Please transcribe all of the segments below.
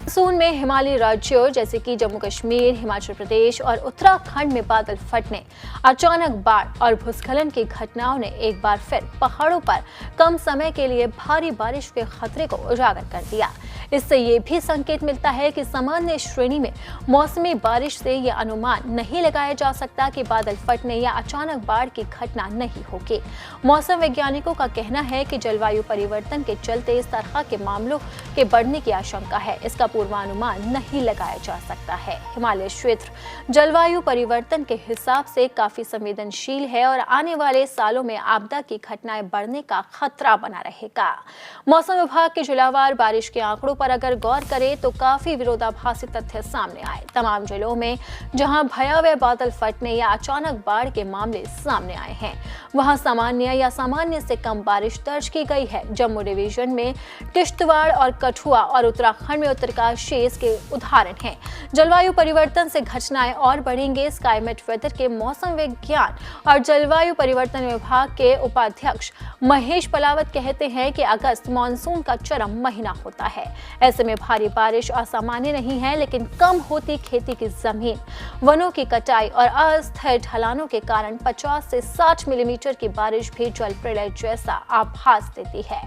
Monsoon में हिमालयी राज्यों जैसे कि जम्मू कश्मीर, हिमाचल प्रदेश और उत्तराखंड में बादल फटने, अचानक बाढ़ और भूस्खलन की घटनाओं ने एक बार फिर पहाड़ों पर कम समय के लिए भारी बारिश के खतरे को उजागर कर दिया। इससे ये भी संकेत मिलता है कि सामान्य श्रेणी में मौसमी बारिश से यह अनुमान नहीं लगाया जा सकता कि बादल फटने या अचानक बाढ़ की घटना नहीं होगी। मौसम वैज्ञानिकों का कहना है कि जलवायु परिवर्तन के चलते इस तरह के मामलों के बढ़ने की आशंका है। इसका पूर्वानुमान नहीं लगाया जा सकता है। हिमालय क्षेत्र जलवायु परिवर्तन के हिसाब से काफी संवेदनशील है और आने वाले सालों में आपदा की घटनाएं बढ़ने का खतरा बना रहेगा। मौसम विभाग के जिलावार बारिश के आंकड़ों पर अगर गौर करें तो काफी विरोधाभासी तथ्य सामने आए। तमाम जिलों में जहां भयावह बादल फटने या अचानक बाढ़ के मामले सामने आए हैं, वहां सामान्य या सामान्य से कम बारिश दर्ज की गई है। जम्मू डिवीजन में किश्तवाड़ और कठुआ और उत्तराखंड में उत्तरकाशी इसके उदाहरण हैं। जलवायु परिवर्तन से घटनाएं और बढ़ेंगे। स्काईमेट वेदर के मौसम विज्ञान और जलवायु परिवर्तन विभाग के उपाध्यक्ष महेश पलावत कहते हैं कि अगस्त मानसून का चरम महीना होता है। ऐसे में भारी बारिश असामान्य नहीं है, लेकिन कम होती खेती की जमीन, वनों की कटाई और अस्थायी ढलानों के कारण 50 से 60 मिलीमीटर की बारिश भी जल प्रलय जैसा आभास देती है।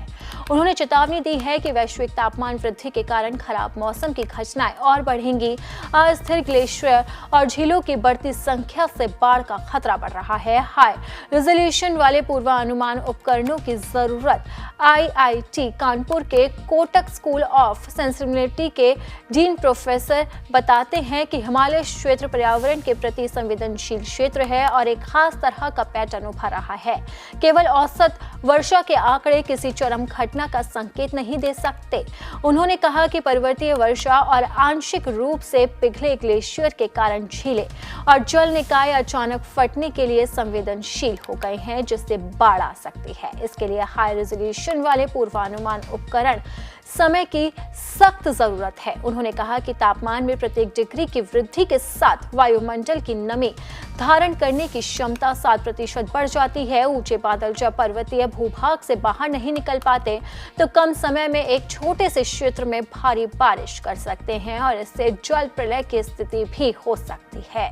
उन्होंने चेतावनी दी है कि वैश्विक तापमान वृद्धि के कारण खराब मौसम की घटनाएं और बढ़ेंगी। अस्थिर ग्लेशियर और झीलों की बढ़ती संख्या से बाढ़ का खतरा बढ़ रहा है। हाई रेजोल्यूशन वाले पूर्वानुमान उपकरणों की जरूरत IIT कानपुर के कोटक स्कूल ऑफ सेंसिटिविटी के डीन प्रोफेसर बताते हैं कि हिमालय क्षेत्र पर्यावरण के प्रति संवेदनशील क्षेत्र है और एक खास तरह का पैटर्न उभर रहा है। केवल औसत वर्षा के आंकड़े किसी चरम घटना का संकेत नहीं दे सकते। उन्होंने कहा कि पर्वतीय वर्षा और आंशिक रूप से पिघले ग्लेशियर के कारण झीलें और जल निकाय अचानक फटने के लिए संवेदनशील हो गए हैं, जिससे बाढ़ आ सकती है। इसके लिए हाई रेजोल्यूशन वाले पूर्वानुमान उपकरण समय की सख्त जरूरत है। उन्होंने कहा कि तापमान में प्रत्येक डिग्री की वृद्धि के साथ वायुमंडल की नमी धारण करने की क्षमता 7% बढ़ जाती है। ऊंचे बादल जब पर्वतीय भूभाग से बाहर नहीं निकल पाते तो कम समय में एक छोटे से क्षेत्र में भारी बारिश कर सकते हैं और इससे जल प्रलय की स्थिति भी हो सकती है।